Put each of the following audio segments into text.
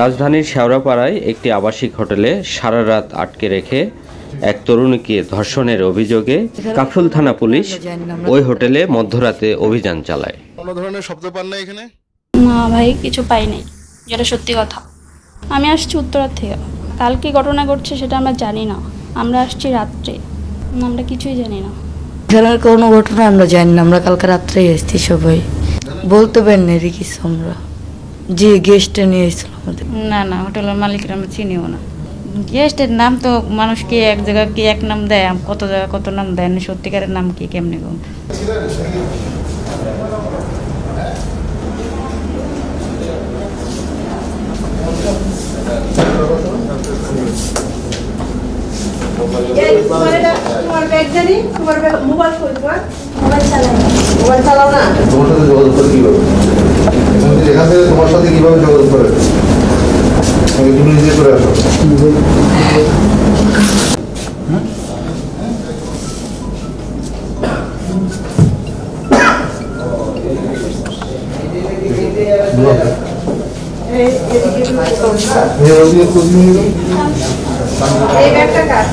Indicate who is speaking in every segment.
Speaker 1: রাজধানীর শেওড়াপাড়ায় একটি আবাসিক হোটেলে সারা রাত আটকে রেখে এক তরুণীকে ধর্ষণের অভিযোগে কাফরুল থানা পুলিশ ওই হোটেলে মধ্যরাতে অভিযান চালায়।
Speaker 2: কোনো ধরনের শব্দ পান না এখানে?
Speaker 3: না ভাই, কিছু পাই নাই, যেটা সত্যি কথা। আমি আসছি উত্তরার থেকে। কাল কি ঘটনা ঘটছে সেটা আমরা জানি না। আমরা আসছি রাত্রে, আমরা কিছুই জানি না।
Speaker 4: এখানের কোনো ঘটনা আমরা জানি না। আমরা কালকে রাত্রেই এসেছি সবাই। বলতে পারেন না রে কিছু। আমরা যে গেস্টটা নিয়ে এসেছিল আমাদের,
Speaker 5: না হোটেলের মালিকের আমরা চিনিও না। গেস্টের নাম তো মানুষকে এক জায়গায় কি এক নাম দেয়, কত জায়গা কত নাম দেয়, সত্যিকারের নাম কি কেমনি গো?
Speaker 6: তোমার ব্যাগ জানি, তোমার মোবাইল কই? তোমার মোবাইল চালাও না?
Speaker 2: তোমার সাথে যোগাযোগ করে কিভাবে? এখান থেকে তোমার সাথে কিভাবে যোগাযোগ করে? তুমি নিজে করে আসো।
Speaker 6: এই ব্যাগটা কার?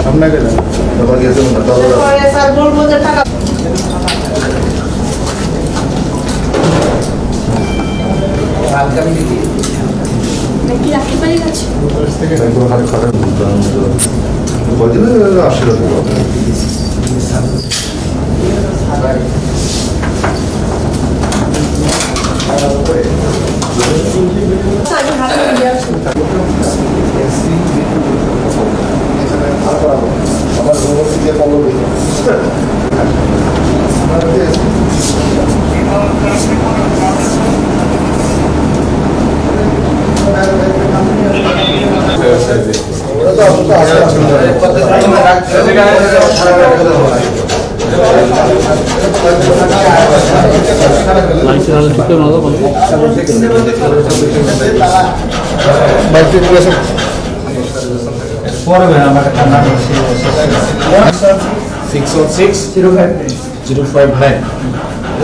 Speaker 2: সামনে গেলেন তারপর গেছে না তারপর
Speaker 6: স্যার বলবো যে টাকা
Speaker 3: কি রাখতে পারি কাছে?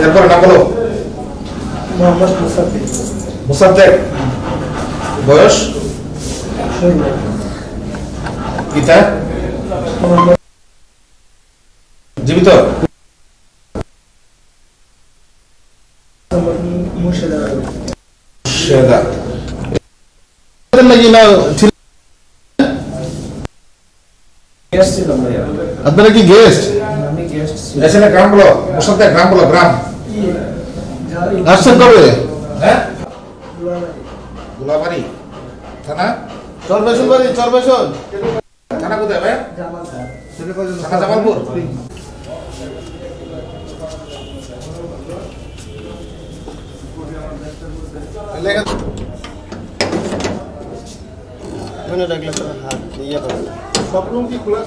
Speaker 2: এরপর নাম বলো। মুসাদ্দেক। বয়স? পিতা? জীবিত? আপনারা কি গেস্ট? এখানে গ্রাম বলো, মুসাদ্দেক গ্রাম বলো, গ্রাম। আসছেন কবে? হ্যাঁ, গোলাবাড়ি থানা? চরবেশন বাড়ি, চরবেশন থানা কোথায় ভাই? থানা জামালপুর। সব রুম কি খোলা?